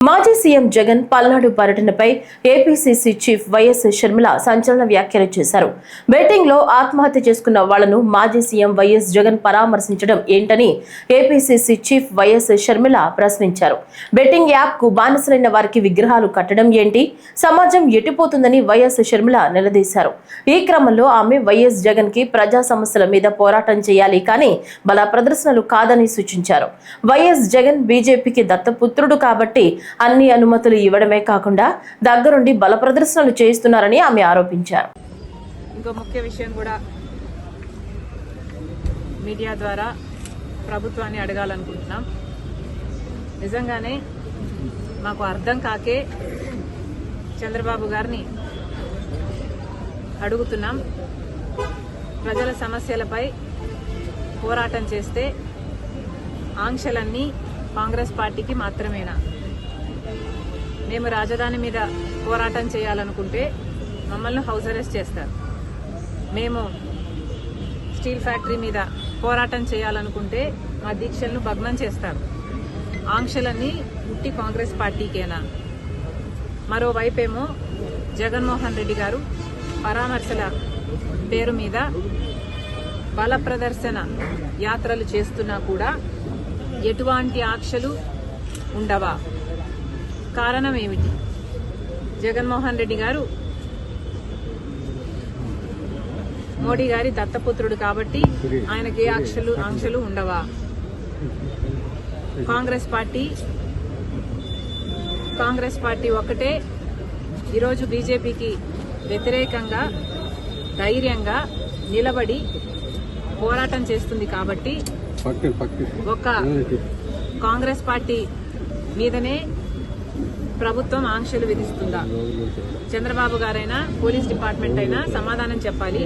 మాజీ సీఎం జగన్ పల్నాడు పర్యటనపై APCC chief YS Sharmila సంచలన వ్యాఖ్యలు చేశారు. బెట్టింగ్ లో ఆత్మహత్య చేసుకున్న వాళ్లను మాజీ సీఎం వైఎస్ జగన్ పరామర్శించడం ఏంటని ఏపీసీసీ చీఫ్ వైఎస్ షర్మిల ప్రశ్నించారు. బెట్టింగ్ యాప్ కు బానిసలైన వారికి విగ్రహాలు కట్టడం ఏంటి? సమాజం ఎట్టిపోతుందని వైఎస్ షర్మిల నిలదీశారు. ఈ క్రమంలో ఆమె వైఎస్ జగన్ కి ప్రజా సమస్యల మీద పోరాటం చేయాలి కానీ బల ప్రదర్శనలు కాదని సూచించారు. వైఎస్ జగన్ బీజేపీకి దత్తపుత్రుడు కాబట్టి అన్ని అనుమతులు ఇవ్వడమే కాకుండా దగ్గరుండి బల ప్రదర్శనలు చేయిస్తున్నారని ఆమె ఆరోపించారు. ఇంకో ముఖ్య విషయం కూడా మీడియా ద్వారా ప్రభుత్వాన్ని అడగాలనుకుంటున్నాం. నిజంగానే మాకు అర్థం కాకే చంద్రబాబు గారిని అడుగుతున్నాం. ప్రజల సమస్యలపై పోరాటం చేస్తే ఆంక్షలన్నీ కాంగ్రెస్ పార్టీకి మాత్రమేనా? మేము రాజధాని మీద పోరాటం చేయాలనుకుంటే మమ్మల్ని హౌస్ అరెస్ట్ చేస్తారు. మేము స్టీల్ ఫ్యాక్టరీ మీద పోరాటం చేయాలనుకుంటే మా దీక్షలను భగ్నం చేస్తారు. ఆంక్షలన్నీ ఉట్టి కాంగ్రెస్ పార్టీకేనా? మరోవైపేమో జగన్మోహన్ రెడ్డి గారు పరామర్శల పేరు మీద బల ప్రదర్శన యాత్రలు చేస్తున్నా కూడా ఎటువంటి ఆంక్షలు ఉండవా? కారణం ఏమిటి? జగన్మోహన్ రెడ్డి గారు మోడీ గారి దత్తపుత్రుడు కాబట్టి ఆయనకి ఆంక్షలు ఉండవా? కాంగ్రెస్ పార్టీ ఒక్కటే ఈరోజు బీజేపీకి వ్యతిరేకంగా ధైర్యంగా నిలబడి పోరాటం చేస్తుంది కాబట్టి ఒక కాంగ్రెస్ పార్టీ మీదనే ప్రభుత్వం ఆంక్షలు విధిస్తుందా? చంద్రబాబు గారైనా పోలీస్ డిపార్ట్మెంట్ అయినా సమాధానం చెప్పాలి.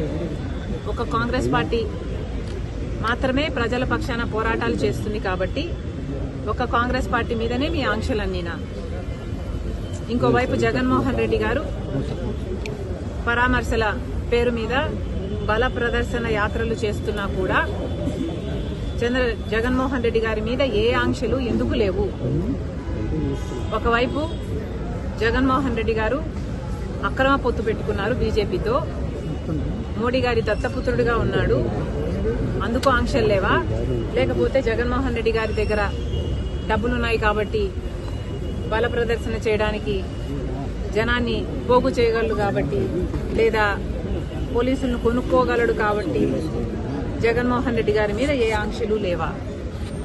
ఒక కాంగ్రెస్ పార్టీ మాత్రమే ప్రజల పక్షాన పోరాటాలు చేస్తుంది కాబట్టి ఒక కాంగ్రెస్ పార్టీ మీదనే మీ ఆంక్షలన్నీనా? ఇంకోవైపు జగన్మోహన్ రెడ్డి గారు పరామర్శల పేరు మీద బల ప్రదర్శన యాత్రలు చేస్తున్నా కూడా జగన్మోహన్ రెడ్డి గారి మీద ఏ ఆంక్షలు ఎందుకు లేవు? ఒకవైపు జగన్మోహన్ రెడ్డి గారు అక్రమ పొత్తు పెట్టుకున్నారు బీజేపీతో, మోడీ గారి దత్తపుత్రుడిగా ఉన్నాడు, అందుకు ఆంక్షలు లేవా? లేకపోతే జగన్మోహన్ రెడ్డి గారి దగ్గర డబ్బులున్నాయి కాబట్టి బల ప్రదర్శన చేయడానికి జనాన్ని పోగు చేయగలడు కాబట్టి, లేదా పోలీసులను కొనుక్కోగలడు కాబట్టి జగన్మోహన్ రెడ్డి గారి మీద ఏ ఆంక్షలు లేవా?